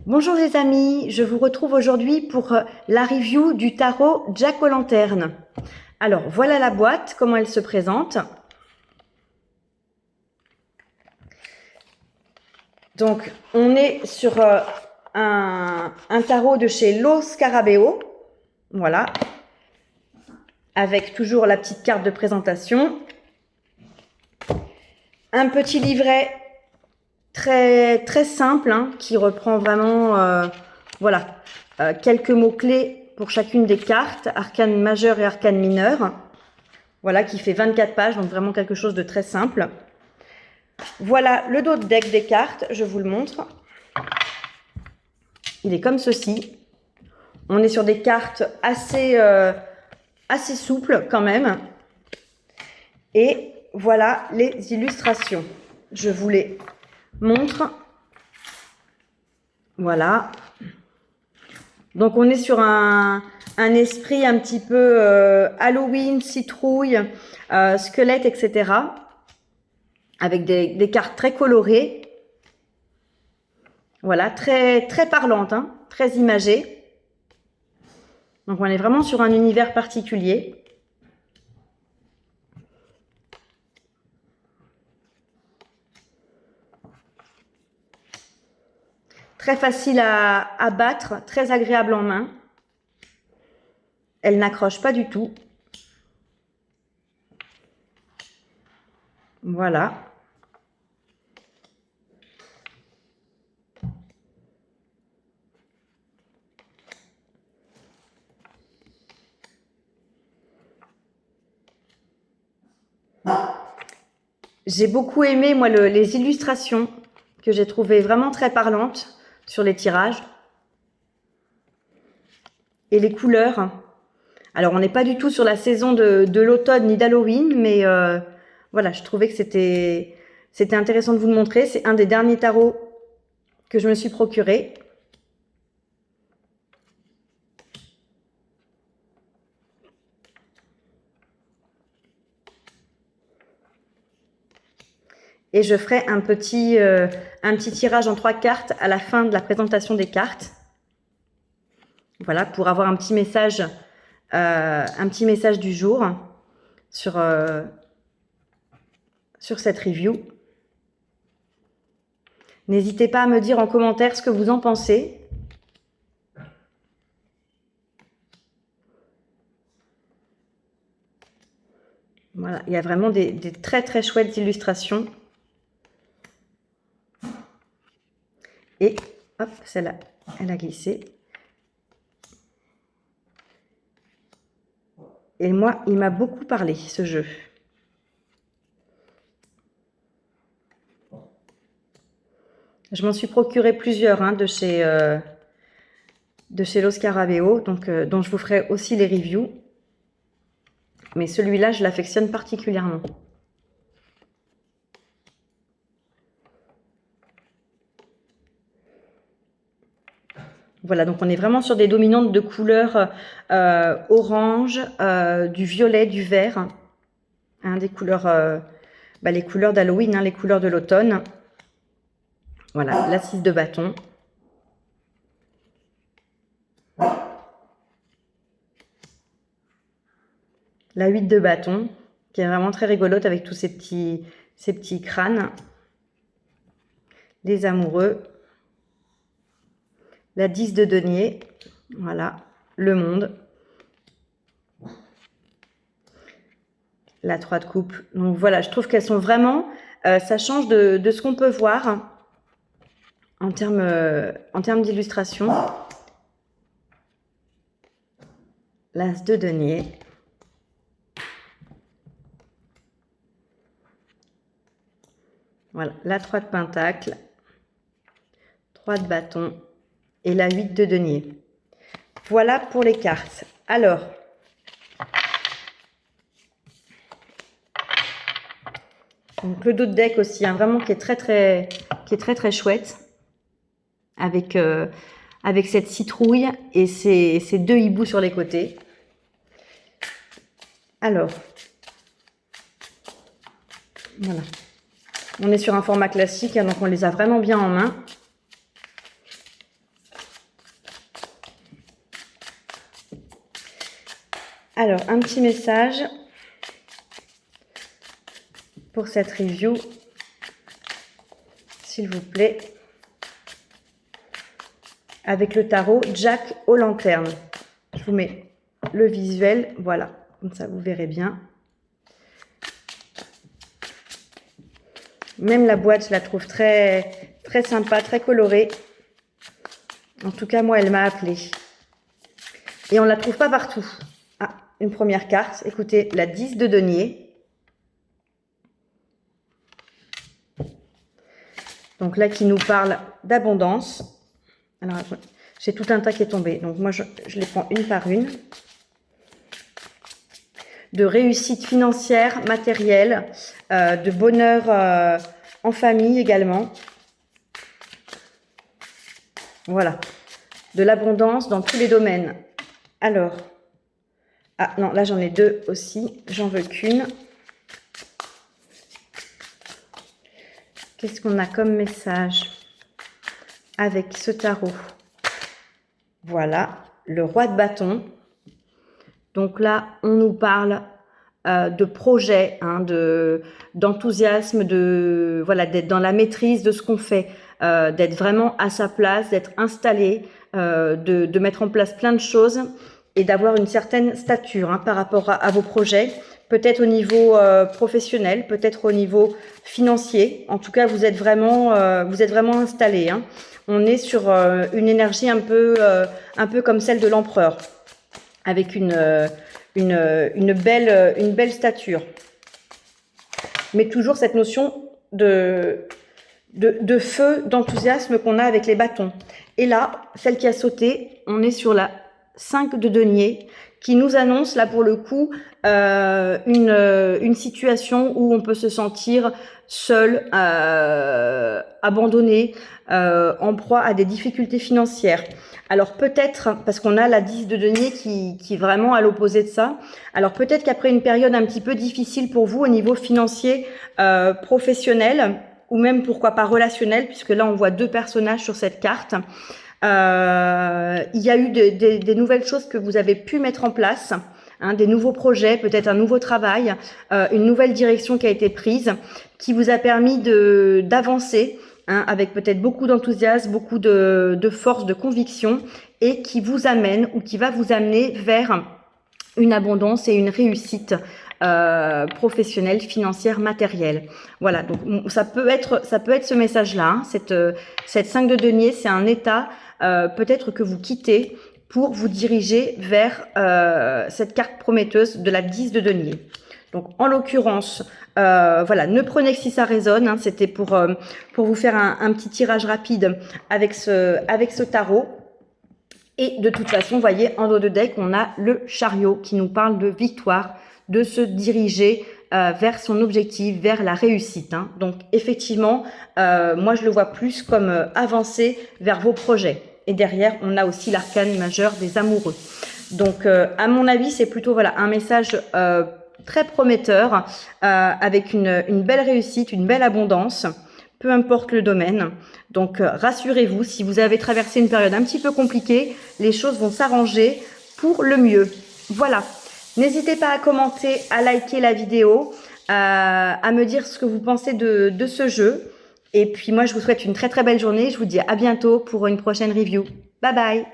Bonjour les amis, je vous retrouve aujourd'hui pour la review du tarot Jack-o'-lanterne. Alors voilà la boîte, comment elle se présente. Donc on est sur un tarot de chez Lo Scarabeo, voilà, avec toujours la petite carte de présentation. Un petit livret très simple, hein, qui reprend vraiment quelques mots-clés pour chacune des cartes, arcane majeure et arcane mineure. Voilà, qui fait 24 pages, donc vraiment quelque chose de très simple. Voilà le dos de deck des cartes, je vous le montre. Il est comme ceci. On est sur des cartes assez souples quand même. Et voilà les illustrations. Je vous les montre. Voilà. Donc on est sur un esprit un petit peu Halloween, citrouille, squelette, etc. Avec des cartes très colorées. Voilà, très parlantes, hein, très imagées. Donc on est vraiment sur un univers particulier. Très facile à battre, très agréable en main. Elle n'accroche pas du tout. Voilà. J'ai beaucoup aimé, moi, les illustrations que j'ai trouvées vraiment très parlantes sur les tirages. Et les couleurs. Alors, on n'est pas du tout sur la saison de l'automne ni d'Halloween, mais voilà, je trouvais que c'était intéressant de vous le montrer. C'est un des derniers tarots que je me suis procuré. Et je ferai un petit tirage en 3 cartes à la fin de la présentation des cartes. Voilà, pour avoir un petit message du jour sur cette review. N'hésitez pas à me dire en commentaire ce que vous en pensez. Voilà, il y a vraiment des très chouettes illustrations. Et hop, celle-là, elle a glissé. Et moi, il m'a beaucoup parlé, ce jeu. Je m'en suis procuré plusieurs, hein, de chez Lo Scarabeo, donc, dont je vous ferai aussi les reviews. Mais celui-là, je l'affectionne particulièrement. Voilà, donc on est vraiment sur des dominantes de couleurs orange, du violet, du vert. Hein, des couleurs, les couleurs d'Halloween, hein, les couleurs de l'automne. Voilà, la 6 de bâton. La 8 de bâton, qui est vraiment très rigolote avec tous ces petits crânes. Les amoureux. La 10 de denier. Voilà, le monde. La 3 de coupe. Donc voilà, je trouve qu'elles sont vraiment... ça change de ce qu'on peut voir en termes d'illustration. L'As de denier. Voilà, la 3 de pentacle, 3 de bâton et la 8 de denier. Voilà pour les cartes. Alors, donc le dos de deck aussi, hein, vraiment qui est très chouette, avec cette citrouille et ces 2 hiboux sur les côtés. Alors, voilà. On est sur un format classique, hein, donc on les a vraiment bien en main. Alors, un petit message pour cette review, s'il vous plaît, avec le tarot Jack aux lanternes. Je vous mets le visuel, voilà, comme ça vous verrez bien. Même la boîte, je la trouve très sympa, très colorée. En tout cas, moi, elle m'a appelée. Et on ne la trouve pas partout. Ah, une première carte. Écoutez, la 10 de denier. Donc là, qui nous parle d'abondance. Alors, j'ai tout un tas qui est tombé. Donc moi, je les prends une par une. De réussite financière, matérielle, de bonheur en famille également. Voilà. De l'abondance dans tous les domaines. Alors, ah non, là j'en ai deux aussi. J'en veux qu'une. Qu'est-ce qu'on a comme message avec ce tarot? Voilà, le roi de bâton. Donc là, on nous parle de projet, hein, d'enthousiasme, voilà, d'être dans la maîtrise de ce qu'on fait, d'être vraiment à sa place, d'être installé, de mettre en place plein de choses et d'avoir une certaine stature, hein, par rapport à vos projets. Peut-être au niveau professionnel, peut-être au niveau financier. En tout cas, vous êtes vraiment installé, hein. On est sur une énergie un peu comme celle de l'empereur, avec une belle stature. Mais toujours cette notion de feu, d'enthousiasme qu'on a avec les bâtons. Et là, celle qui a sauté, on est sur la 5 de denier, qui nous annonce là pour le coup une situation où on peut se sentir seul, abandonné, en proie à des difficultés financières. Alors peut-être, parce qu'on a la 10 de denier qui est vraiment à l'opposé de ça, alors peut-être qu'après une période un petit peu difficile pour vous au niveau financier, professionnel, ou même pourquoi pas relationnel, puisque là on voit deux personnages sur cette carte, il y a eu des nouvelles choses que vous avez pu mettre en place, hein, des nouveaux projets, peut-être un nouveau travail, une nouvelle direction qui a été prise, qui vous a permis d'avancer, hein, avec peut-être beaucoup d'enthousiasme, beaucoup de force, de conviction, et qui vous amène ou qui va vous amener vers une abondance et une réussite professionnelle, financière, matérielle. Voilà, donc ça peut être ce message-là, hein, cette 5 de denier, c'est un état peut-être que vous quittez pour vous diriger vers cette carte prometteuse de la 10 de denier. Donc en l'occurrence, voilà, ne prenez que si ça résonne, hein, c'était pour vous faire un petit tirage rapide avec ce tarot. Et de toute façon, vous voyez, en dos de deck, on a le chariot qui nous parle de victoire, de se diriger vers son objectif, vers la réussite, hein. Donc effectivement, moi je le vois plus comme avancer vers vos projets. Et derrière, on a aussi l'arcane majeur des amoureux. Donc à mon avis, c'est plutôt voilà un message très prometteur, avec une belle réussite, une belle abondance, peu importe le domaine. Donc rassurez-vous, si vous avez traversé une période un petit peu compliquée, les choses vont s'arranger pour le mieux. Voilà. N'hésitez pas à commenter, à liker la vidéo, à me dire ce que vous pensez de ce jeu. Et puis moi, je vous souhaite une très très belle journée. Je vous dis à bientôt pour une prochaine review. Bye bye!